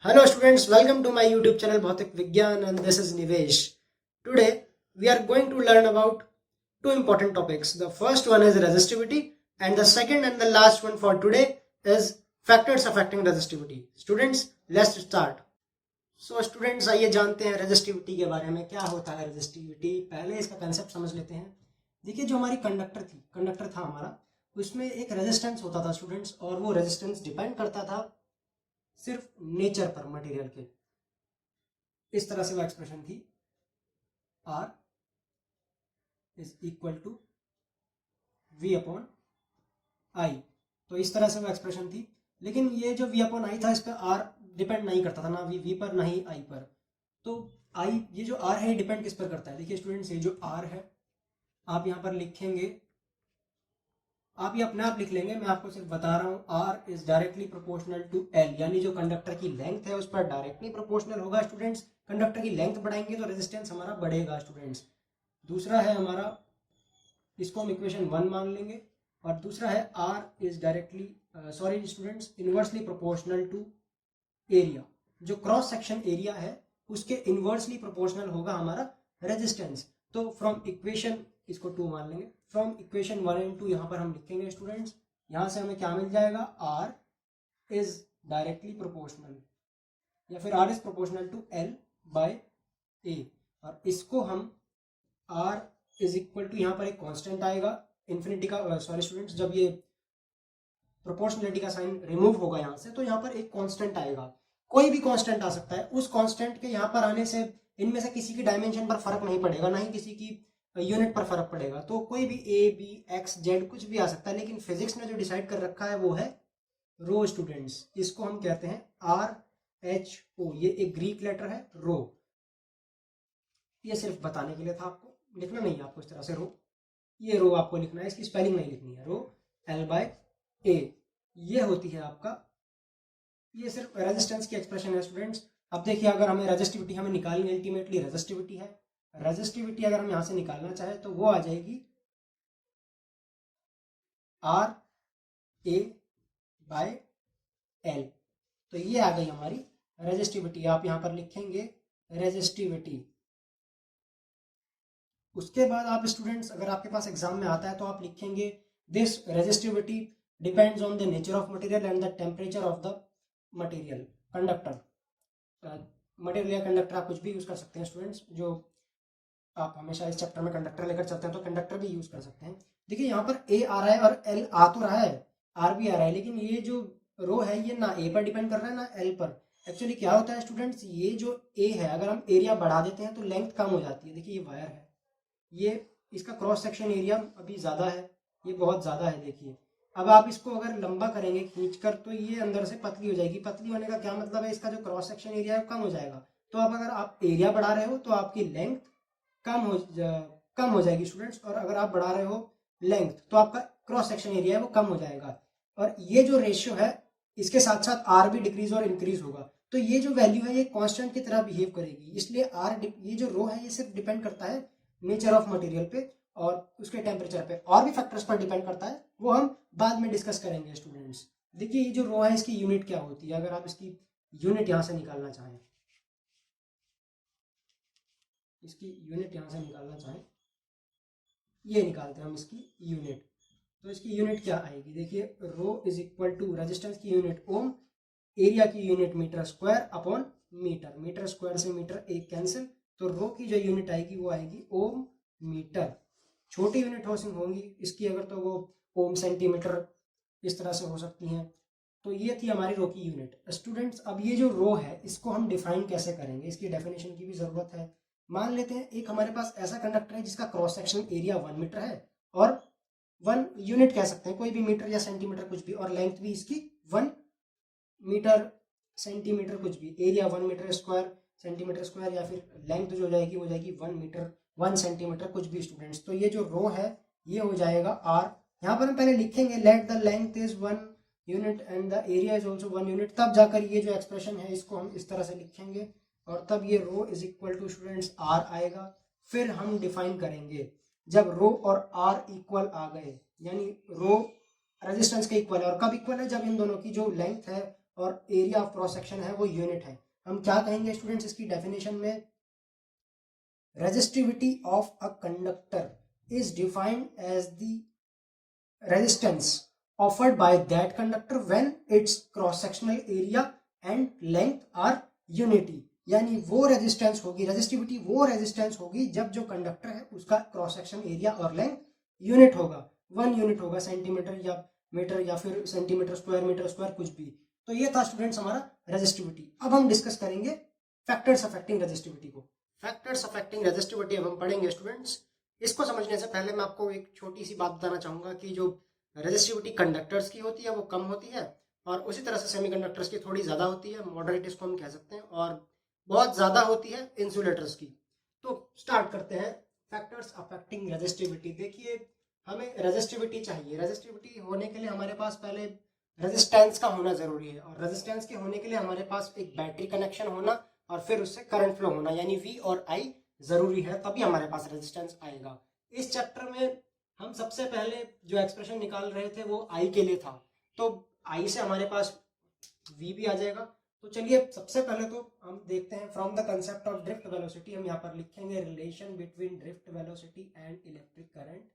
Hello students, welcome to my YouTube channel Bhautik Vigyan and this is Nivesh. Today we are going to learn about two important topics. The first one is resistivity and the second and the last one for today is factors affecting resistivity. Students, let's start. So students आइए जानते हैं resistivity के बारे में. क्या होता है resistivity? पहले इसका कंसेप्ट समझ लेते हैं. देखिए जो हमारी कंडक्टर था हमारा, उसमें एक रेजिस्टेंस होता था स्टूडेंट्स, और वो रेजिस्टेंस डिपेंड करता था सिर्फ नेचर पर, मटेरियल के. इस तरह से वो एक्सप्रेशन थी, R is equal to V upon I. तो इस तरह से वो एक्सप्रेशन थी. लेकिन ये जो V अपॉन I था, इस पर R डिपेंड नहीं करता था, ना V पर ना ही I पर. तो I, ये जो R है ये डिपेंड किस पर करता है? देखिए स्टूडेंट्स, ये जो R है आप यहाँ पर लिखेंगे, आप ये अपने आप लिख लेंगे, मैं आपको सिर्फ बता रहा हूँ. R is directly proportional to L, यानी जो कंडक्टर की लेंथ है उस पर डायरेक्टली प्रोपोर्शनल होगा स्टूडेंट्स. कंडक्टर की लेंथ बढ़ाएंगे तो रेजिस्टेंस हमारा बढ़ेगा स्टूडेंट्स. दूसरा है हमारा, इसको हम इक्वेशन 1 मान लेंगे, और दूसरा है R is directly students inversely proportional to area. जो क्रॉस सेक्शन एरिया है उसके इनवर्सली प्रोपोर्शनल होगा हमारा रेजिस्टेंस. तो फ्रॉम इक्वेशन, इसको 2 मान लेंगे, फ्रॉम इक्वेशन 1 एंड 2 यहाँ पर हम लिखेंगे स्टूडेंट्स. यहाँ से हमें क्या मिल जाएगा? R इज डायरेक्टली प्रोपोर्शनल, या फिर R is proportional to L by A. और इसको हम R इज इक्वल टू, यहाँ पर एक कांस्टेंट आएगा इन्फिनिटी का, स्टूडेंट्स जब ये प्रोपोर्शनलिटी का साइन रिमूव होगा यहाँ से, तो यहाँ पर एक कांस्टेंट आएगा. कोई भी कांस्टेंट आ सकता है. उस कांस्टेंट के यहाँ पर आने से इनमें से किसी की डायमेंशन पर फर्क नहीं पड़ेगा, ना ही किसी की यूनिट पर फर्क पड़ेगा. तो कोई भी A, B, X, Z कुछ भी आ सकता है, लेकिन फिजिक्स ने जो डिसाइड कर रखा है वो है रो स्टूडेंट्स. इसको हम कहते हैं RHO. ये एक ग्रीक लेटर है रो. ये सिर्फ बताने के लिए था, आपको लिखना नहीं है आपको इस तरह से रो. ये रो आपको लिखना है, इसकी स्पेलिंग नहीं लिखनी है. रो L बाय A ये होती है आपका. ये सिर्फ रेजिस्टेंस की एक्सप्रेशन है स्टूडेंट्स. अब देखिए, अगर हमें रेजिस्टिविटी हमें निकालनी, अल्टीमेटली रेजिस्टिविटी है. रेजिस्टिविटी अगर हम यहाँ से निकालना चाहे तो वो आ जाएगी RA बाय L. तो ये आ गई हमारी रेजिस्टिविटी. आप यहाँ पर लिखेंगे रेजिस्टिविटी. उसके बाद आप स्टूडेंट्स, अगर आपके पास एग्जाम में आता है तो आप लिखेंगे this resistivity depends on the nature of material and the temperature of the material. Conductor, material या कंडक्टर आप कुछ भी यूज कर सकते हैं स्टूडेंट्स. जो आप हमेशा इस चैप्टर में कंडक्टर लेकर चलते हैं तो कंडक्टर भी यूज कर सकते हैं. देखिए यहाँ पर A आ रहा है और L आ तो रहा है, R भी आ रहा है, लेकिन ये जो रो है ये ना A पर डिपेंड कर रहा है ना L पर. एक्चुअली क्या होता है स्टूडेंट्स, ये जो A है अगर हम एरिया बढ़ा देते हैं तो लेंथ कम हो जाती है. देखिए ये वायर है, ये इसका क्रॉस सेक्शन एरिया अभी ज़्यादा है, ये बहुत ज़्यादा है. देखिए अब आप इसको अगर लंबा करेंगे खींचकर तो ये अंदर से पतली हो जाएगी. पतली होने का क्या मतलब है? इसका जो क्रॉस सेक्शन एरिया है कम हो जाएगा. तो अब अगर आप एरिया बढ़ा रहे हो तो आपकी लेंथ कम हो जाएगी स्टूडेंट्स, और अगर आप बढ़ा रहे हो लेंथ तो आपका क्रॉस सेक्शन एरिया है वो कम हो जाएगा. और ये जो रेशियो है इसके साथ साथ R भी डिक्रीज और इंक्रीज होगा. तो ये जो वैल्यू है ये कांस्टेंट की तरह बिहेव करेगी. इसलिए ये जो रो है ये सिर्फ डिपेंड करता है नेचर ऑफ मटेरियल पे और उसके टेम्परेचर पे. और भी फैक्टर्स पर डिपेंड करता है, वो हम बाद में डिस्कस करेंगे स्टूडेंट्स. देखिए ये जो रो है इसकी यूनिट क्या होती है? अगर आप इसकी यूनिट यहाँ से निकालना चाहें, इसकी यूनिट यहाँ से निकालना चाहें, ये निकालते हैं हम इसकी यूनिट. तो इसकी यूनिट क्या आएगी? देखिए rho is equal to resistance की यूनिट ओम, एरिया की unit metre square upon metre. Metre square से मीटर एक कैंसिल, तो रो की जो यूनिट आएगी वो आएगी ओम मीटर. छोटी यूनिट होंगी इसकी अगर तो वो ओम सेंटीमीटर इस तरह से हो सकती हैं. तो ये थी हमारी रो की यूनिट. स्टूडेंट्स अब ये जो रो है इसको हम डिफाइन कैसे करेंगे, इसकी डेफिनेशन की भी ज़रूरत है. मान लेते हैं एक हमारे पास ऐसा कंडक्टर है जिसका क्रॉस सेक्शन एरिया 1 मीटर है, और 1 यूनिट कह सकते हैं, कोई भी मीटर या सेंटीमीटर कुछ भी, और लेंथ भी इसकी 1 मीटर सेंटीमीटर कुछ भी. Area 1 metre square centimetre square, या फिर लेंथ जो जाएगी वो जाएगी 1 मीटर 1 सेंटीमीटर कुछ भी स्टूडेंट्स. तो ये जो रो है ये हो जाएगा R. यहाँ पर हम पहले लिखेंगे let the length is 1 unit and the area is also 1 unit. तब जाकर ये जो एक्सप्रेशन है इसको हम इस तरह से लिखेंगे, और तब ये rho is equal to students R आएगा. फिर हम डिफाइन करेंगे जब रो और R इक्वल आ गए, यानी रो रेजिस्टेंस के इक्वल है. और कब इक्वल है? जब इन दोनों की जो लेंथ है और एरिया ऑफ क्रॉस सेक्शन है वो यूनिट है। हम क्या कहेंगे स्टूडेंट्स इसकी डेफिनेशन में? Resistivity of a conductor is defined as the resistance offered by that conductor when its cross sectional area and length are unity। यानी वो रेजिस्टेंस होगी, रेजिस्टिविटी वो रेजिस्टेंस होगी जब जो कंडक्टर है उसका क्रॉस सेक्शन एरिया और लेंथ यूनिट होगा, 1 यूनिट होगा, सेंटीमीटर या मीटर या फिर सेंटीमीटर स्क्वायर, मीटर स्क्वायर, कुछ भी। तो ये था स्टूडेंट्स हमारा रेजिस्टिविटी। अब हम डिस्कस करेंगे फैक्टर्स अफेक्टिंग रेजिस्टिविटी को। फैक्टर्स अफेक्टिंग रेजिस्टिविटी अब हम पढ़ेंगे स्टूडेंट्स। इसको समझने से पहले मैं आपको एक छोटी सी बात बताना चाहूंगा कि जो रेजिस्टिविटी कंडक्टर्स की होती है वो कम होती है, और उसी तरह से सेमीकंडक्टर्स की थोड़ी ज़्यादा होती है, मॉडरेट इसको हम कह सकते हैं, और बहुत ज़्यादा होती है इंसुलेटर्स की। तो स्टार्ट करते हैं फैक्टर्स अफेक्टिंग रेजिस्टिविटी। देखिए हमें रेजिस्टिविटी चाहिए, रेजिस्टिविटी होने के लिए हमारे पास पहले रेजिस्टेंस का होना ज़रूरी है, और रेजिस्टेंस के होने के लिए हमारे पास एक बैटरी कनेक्शन होना और फिर उससे करंट फ्लो होना, यानी V और I ज़रूरी है, तभी हमारे पास रेजिस्टेंस आएगा। इस चैप्टर में हम सबसे पहले जो एक्सप्रेशन निकाल रहे थे वो I के लिए था, तो I से हमारे पास V भी आ जाएगा। तो चलिए सबसे पहले तो हम देखते हैं from the concept of drift velocity. हम यहाँ पर लिखेंगे relation between drift velocity and electric current.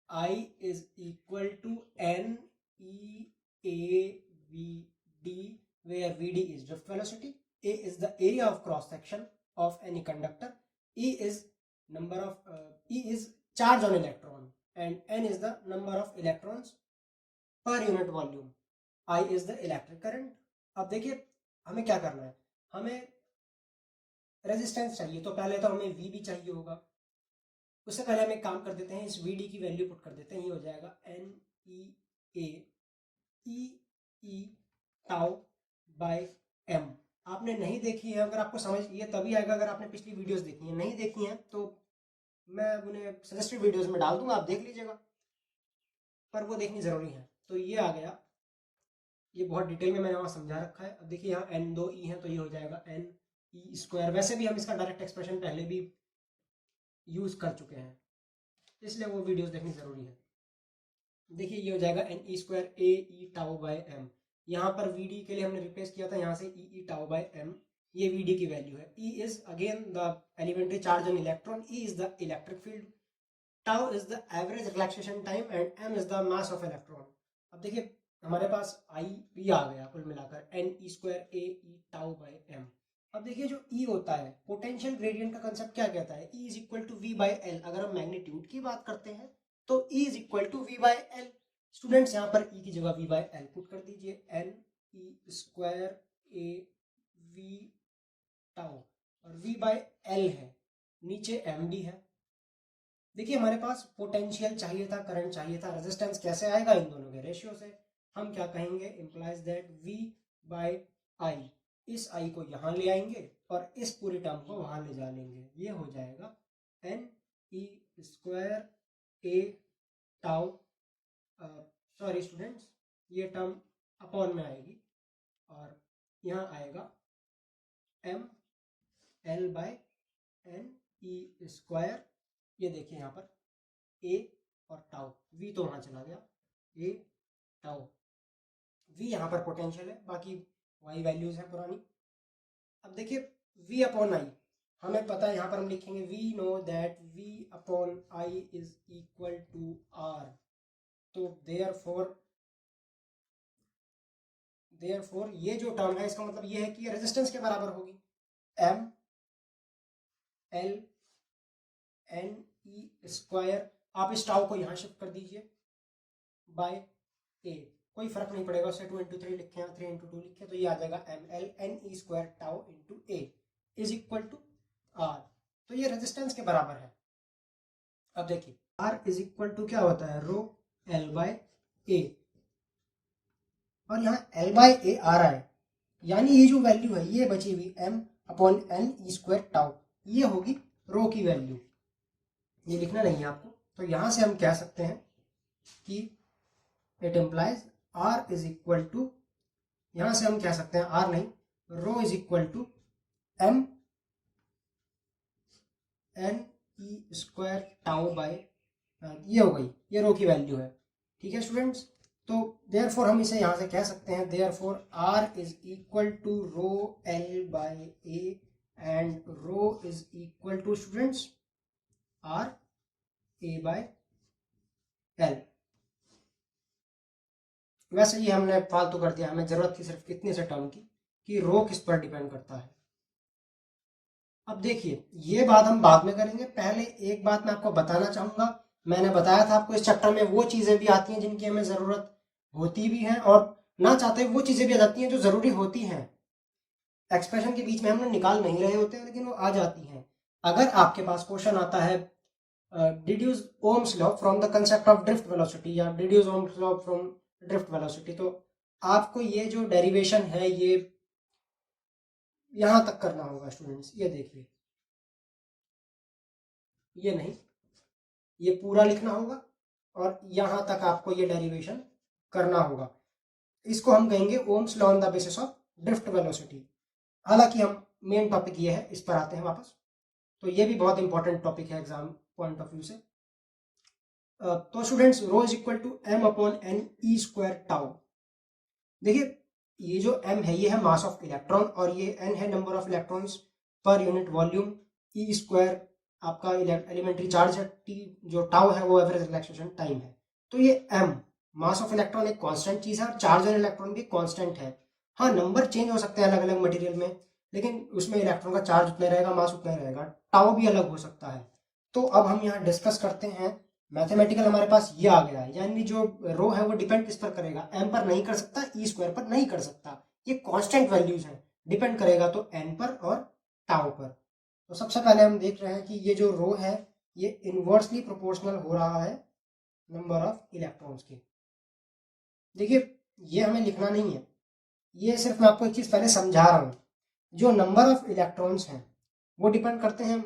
I is equal to N E A V D, where VD is drift velocity, A is the area of cross section of any conductor, E is charge on electron, and N is the number of electrons per unit volume, I is the electric current। अब देखिए हमें क्या करना है, हमें resistance चाहिए, तो पहले तो हमें V भी चाहिए होगा। उससे पहले हम एक काम कर देते हैं, इस VD की वैल्यू पुट कर देते हैं, ये हो जाएगा NE टाउ बाय M। आपने नहीं देखी है, अगर आपको समझ ये तभी आएगा अगर आपने पिछली वीडियोस देखी है, नहीं देखी हैं तो मैं उन्हें सजेस्टेड वीडियोस में डाल दूंगा, आप देख लीजिएगा, पर वो देखनी ज़रूरी है। तो ये आ गया, ये बहुत डिटेल में मैंने वहाँ समझा रखा है। अब देखिए यहाँ N2E है, तो ये हो जाएगा NE²। वैसे भी हम इसका डायरेक्ट एक्सप्रेशन पहले भी यूज़ कर चुके हैं, इसलिए वो वीडियोस देखनी ज़रूरी है। देखिए ये हो जाएगा NE² AE tau by M। यहाँ पर VD के लिए हमने रिप्लेस किया था, यहाँ से EE टाउ बाय M, ये VD की वैल्यू है। E is again the elementary charge on electron, E is the electric field, tau is the average relaxation time, and M is the mass of electron. अब देखिए हमारे पास I भी आ गया कुल मिलाकर NE² AE tau by M। अब देखिए जो E होता है, पोटेंशियल ग्रेडियंट का कंसेप्ट क्या कहता है? E is equal to V by L। अगर हम मैग्नीट्यूड की बात करते हैं तो E is equal to V by L। Students यहाँ पर E की जगह V बाय L पुट कर दीजिए, NE² AV टाउ, और V बाय L है, नीचे M भी है। देखिए हमारे पास पोटेंशियल चाहिए था, करंट चाहिए था, रेजिस्टेंस कैसे आएगा? इन दोनों के रेशियो से। हम क्या कहेंगे? Implies that V by I, इस I को यहाँ ले आएंगे और इस पूरी टर्म को वहाँ ले जा लेंगे, ये हो जाएगा NE² A tau, sorry students, ये टर्म अपॉन में आएगी और यहाँ आएगा M L बाय NE²। ये देखिए यहाँ पर A और टाउ, V तो वहाँ चला गया, A टाउ, V यहाँ पर पोटेंशियल है, बाकी Y वैल्यूज है पुरानी। अब देखिए V अपॉन I हमें पता है, यहाँ पर हम लिखेंगे we know that V upon I is equal to R। तो देयरफॉर ये जो टर्म है इसका मतलब ये है कि ये रेजिस्टेंस के बराबर होगी, M L NE²। आप इस टाउ को यहाँ शिफ्ट कर दीजिए बाय A, कोई फर्क नहीं पड़ेगा, उसे 2 × 3 लिखें या 3 × 2 लिखें, तो ये आ जाएगा ML NE² tau into A is equal to R। तो ये रेजिस्टेंस के बराबर है। अब देखिए R इज इक्वल टू क्या होता है? रो L बाय A, और यहाँ L बाय A आ रहा है, यानी ये जो वैल्यू है ये बची हुई M अपॉन NE² टाउ, ये होगी रो की वैल्यू, ये लिखना नहीं है आपको। तो यहाँ से हम कह सकते हैं कि it implies R is equal to, यहाँ से हम कह सकते हैं R नहीं, rho is equal to M NE² tau by, ये हो गई, ये रो की वैल्यू है। ठीक है स्टूडेंट्स, तो देयरफॉर हम इसे यहाँ से कह सकते हैं therefore R is equal to rho L by A and rho is equal to students R A by L। वैसे ही हमने फालतू कर दिया, हमें जरूरत थी सिर्फ कितने से टर्म की कि रो किस पर डिपेंड करता है। अब देखिए ये बात हम बाद में करेंगे, पहले एक बात मैं आपको बताना चाहूंगा। मैंने बताया था आपको इस चैप्टर में वो चीजें भी आती हैं जिनकी हमें जरूरत होती भी है, और ना चाहते वो चीजें भी आ जाती हैं जो जरूरी होती हैं। एक्सप्रेशन के बीच में हम लोग निकाल नहीं रहे होते हैं लेकिन वो आ जाती हैं। अगर आपके पास क्वेश्चन आता है deduce Ohm's law from the concept of drift velocity या deduce Ohm's law from drift velocity, तो आपको ये जो डेरिवेशन है ये यहां तक करना होगा स्टूडेंट्स। ये देखिए, ये नहीं, ये पूरा लिखना होगा और यहां तक आपको ये डेरिवेशन करना होगा। इसको हम कहेंगे Ohm's law on the basis of drift velocity. हालांकि हम मेन टॉपिक ये है, इस पर आते हैं वापस। तो ये भी बहुत इंपॉर्टेंट टॉपिक है एग्जाम पॉइंट ऑफ व्यू से। तो students rho is equal to m upon n E square tau. देखिए ये जो m है ये है मास ऑफ इलेक्ट्रॉन और ये n है number of electrons per unit volume, E square आपका एलिमेंट्री चार्ज है, t जो टाउ है वो एवरेज रिलैक्सेशन टाइम है। तो ये m मास ऑफ इलेक्ट्रॉन एक कांस्टेंट चीज है और चार्ज ऑन इलेक्ट्रॉन भी कांस्टेंट है। हाँ नंबर चेंज हो सकते हैं अलग अलग मटेरियल में, लेकिन उसमें इलेक्ट्रॉन का चार्ज उतना रहेगा, मास उतना रहेगा, टाउ भी अलग हो सकता है। तो अब हम यहाँ डिस्कस करते हैं मैथमेटिकल, हमारे पास ये आ गया है, यानी जो रो है वो डिपेंड किस पर करेगा, एम पर नहीं कर सकता, ई स्क्वायर पर नहीं कर सकता, ये कांस्टेंट वैल्यूज हैं, डिपेंड करेगा तो एन पर और टाउ पर। तो सबसे पहले हम देख रहे हैं कि ये जो रो है ये इनवर्सली प्रोपोर्शनल हो रहा है नंबर ऑफ इलेक्ट्रॉन्स के। देखिए ये हमें लिखना नहीं है, ये सिर्फ मैं आपको एक चीज पहले समझा रहा हूं। जो नंबर ऑफ इलेक्ट्रॉन्स हैं वो डिपेंड करते हैं,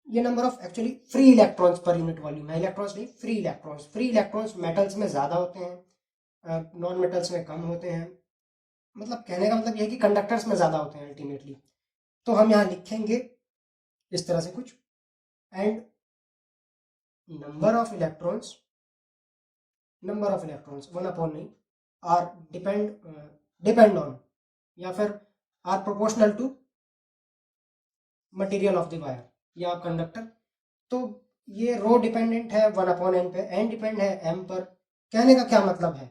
ये number of actually free electrons per unit volume है, इलेक्ट्रॉन्स नहीं free electrons. Free electrons metals में ज्यादा होते हैं, नॉन मेटल्स में कम होते हैं। मतलब कहने का मतलब यह है कि कंडक्टर्स में ज्यादा होते हैं अल्टीमेटली। तो हम यहाँ लिखेंगे इस तरह से कुछ, and number of electrons one upon नहीं, आर डिपेंड ऑन या फिर are proportional to material of the wire या कंडक्टर। तो ये रो डिपेंडेंट है वन अपॉन एन पे, एन डिपेंड है एम पर। कहने का क्या मतलब है,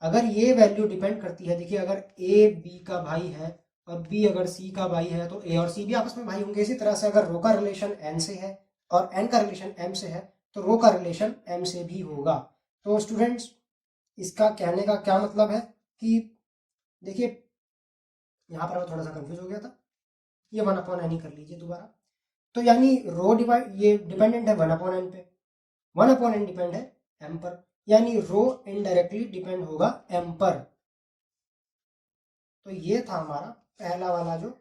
अगर ये वैल्यू डिपेंड करती है, देखिए अगर ए बी का भाई है और बी अगर सी का भाई है तो ए और सी भी आपस में भाई होंगे। इसी तरह से अगर रो का रिलेशन एन से है और एन का रिलेशन एम से है तो रो का रिलेशन एम से भी होगा। तो स्टूडेंट्स इसका कहने का क्या मतलब है कि देखिए यहाँ पर मैं थोड़ा सा कंफ्यूज हो गया था, ये वन अपॉन एन ही कर लीजिए दोबारा। तो यानी रो डिवाइड ये डिपेंडेंट है वन अपॉन एन पे, वन अपॉन एन डिपेंड है एम पर, यानी रो इनडायरेक्टली डिपेंड होगा एम पर। तो ये था हमारा पहला वाला जो,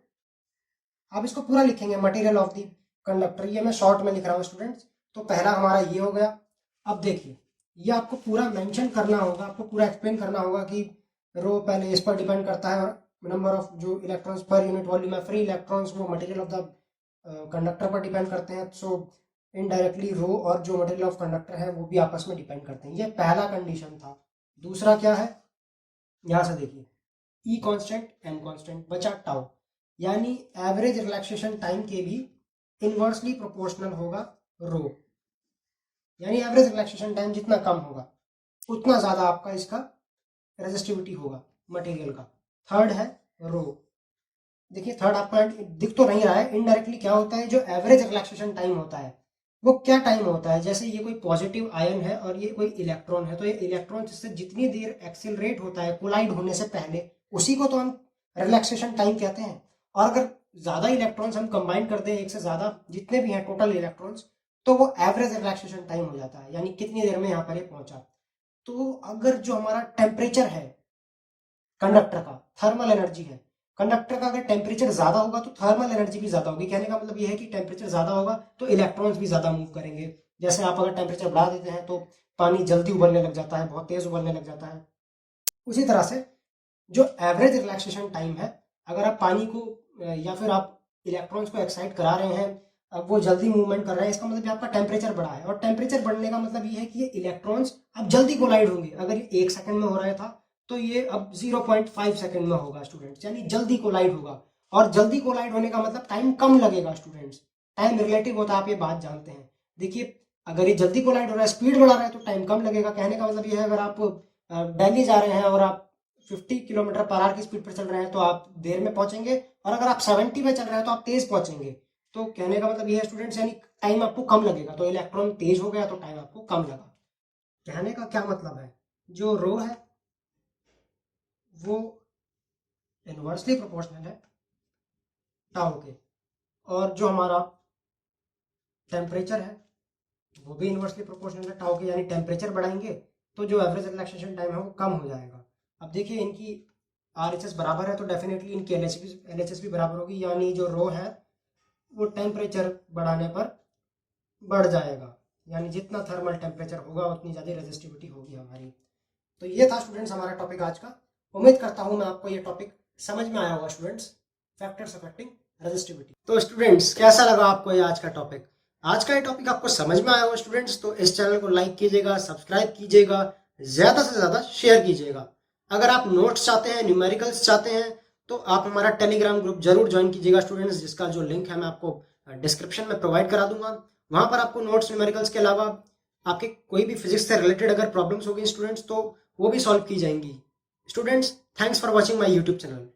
आप इसको पूरा लिखेंगे मटेरियल ऑफ द कंडक्टर, ये मैं शॉर्ट में लिख रहा हूँ स्टूडेंट्स। तो पहला हमारा ये हो गया। अब देखिए ये आपको पूरा मेंशन करना होगा, आपको पूरा एक्सप्लेन करना होगा कि रो पहले इस पर डिपेंड करता है और नंबर ऑफ जो इलेक्ट्रॉन्स पर यूनिट वॉल्यूम है, फ्री इलेक्ट्रॉन्स वो मटेरियल ऑफ द कंडक्टर पर डिपेंड करते हैं। सो इनडायरेक्टली रो और जो मटेरियल ऑफ कंडक्टर है वो भी आपस में डिपेंड करते हैं। ये पहला कंडीशन था। दूसरा क्या है, यहां से देखिए ई कांस्टेंट एम कांस्टेंट बचा टाउ, यानी एवरेज रिलैक्सेशन टाइम के भी इनवर्सली प्रोपोर्शनल होगा रो, यानी एवरेज रिलैक्सेशन टाइम जितना कम होगा उतना ज्यादा आपका इसका रेजिस्टिविटी होगा मटेरियल का। थर्ड है रो, देखिए थर्ड आपका दिख तो नहीं रहा है, इनडायरेक्टली क्या होता है, जो एवरेज रिलैक्सेशन टाइम होता है वो क्या टाइम होता है। जैसे ये कोई पॉजिटिव आयन है और ये कोई इलेक्ट्रॉन है, तो ये इलेक्ट्रॉन जिससे जितनी देर एक्सिलरेट होता है कोलाइड होने से पहले, उसी को तो हम रिलैक्सेशन टाइम कहते हैं। और अगर ज्यादा इलेक्ट्रॉन्स हम कंबाइन कर दें, एक से ज्यादा जितने भी हैं टोटल इलेक्ट्रॉन्स, तो वो एवरेज रिलैक्सेशन टाइम हो जाता है, यानी कितनी देर में यहाँ पर ये पहुंचा। तो अगर जो हमारा टेम्परेचर है कंडक्टर का, थर्मल एनर्जी है कंडक्टर का, अगर टेम्परेचर ज्यादा होगा तो थर्मल एनर्जी भी ज्यादा होगी। कहने का मतलब यह है कि टेम्परेचर ज्यादा होगा तो इलेक्ट्रॉन्स भी ज्यादा मूव करेंगे। जैसे आप अगर टेम्परेचर बढ़ा देते हैं तो पानी जल्दी उबलने लग जाता है, बहुत तेज उबलने लग जाता है। उसी तरह से जो एवरेज रिलैक्सेशन टाइम है, अगर आप पानी को या फिर आप इलेक्ट्रॉन्स को एक्साइट करा रहे हैं अब वो जल्दी मूवमेंट कर रहा है, इसका मतलब ये आपका टेम्परेचर बढ़ा है। और टेम्परेचर बढ़ने का मतलब ये है कि ये इलेक्ट्रॉन्स अब जल्दी कोलाइड होंगे। अगर ये 1 सेकंड में हो रहा था तो ये अब 0.5 सेकंड में होगा स्टूडेंट्स, यानी जल्दी कोलाइड होगा। और जल्दी कोलाइड होने का मतलब टाइम कम लगेगा स्टूडेंट्स। टाइम रिलेटिव होता है, आप ये बात जानते हैं। देखिए, अगर ये जल्दी कोलाइड हो रहा है, स्पीड बढ़ा रहा है, तो टाइम कम लगेगा। कहने का मतलब ये है, अगर आप दिल्ली जा रहे हैं और आप 50 किलोमीटर पर आवर की स्पीड पर चल रहे हैं तो आप देर में पहुंचेंगे, और अगर आप 70 पे चल रहे हैं तो आप तेज पहुंचेंगे। तो कहने का मतलब ये है स्टूडेंट्स, यानी टाइम आपको कम लगेगा। तो इलेक्ट्रॉन तेज हो गया तो टाइम आपको कम लगा। कहने का क्या मतलब है, जो रो है वो इनवर्सली प्रोपोर्शनल है टाउ के, और जो हमारा टेम्परेचर है वो भी इनवर्सली प्रोपोर्शनल है टाउ के। यानी टेम्परेचर बढ़ाएंगे तो जो एवरेज रिलैक्सेशन टाइम है वो कम हो जाएगा। अब देखिए, इनकी RHS बराबर है तो डेफिनेटली इनकी LHS भी बराबर होगी, यानी जो रो है वो टेम्परेचर बढ़ाने पर बढ़ जाएगा। यानी जितना थर्मल टेम्परेचर होगा उतनी ज़्यादा रेजिस्टिविटी होगी हमारी। तो ये था स्टूडेंट्स हमारा टॉपिक आज का। उम्मीद करता हूँ मैं आपको ये टॉपिक समझ में आया होगा स्टूडेंट्स, फैक्टर्स अफेक्टिंग रेजिस्टिविटी। तो स्टूडेंट्स, कैसा लगा आपको ये आज का टॉपिक? आज का ये टॉपिक आपको समझ में आया होगा स्टूडेंट्स, तो इस चैनल को लाइक कीजिएगा, सब्सक्राइब कीजिएगा, ज़्यादा से ज़्यादा शेयर कीजिएगा। अगर आप नोट्स चाहते हैं, न्यूमेरिकल्स चाहते हैं, तो आप हमारा टेलीग्राम ग्रुप जरूर ज्वाइन कीजिएगा स्टूडेंट्स, जिसका जो लिंक है मैं आपको डिस्क्रिप्शन में प्रोवाइड करा दूंगा। वहां पर आपको नोट्स, न्यूमेरिकल्स के अलावा आपके कोई भी फिजिक्स से रिलेटेड अगर प्रॉब्लम्स होगी स्टूडेंट्स, तो वो भी सॉल्व की जाएंगी। Students, thanks for watching my YouTube channel.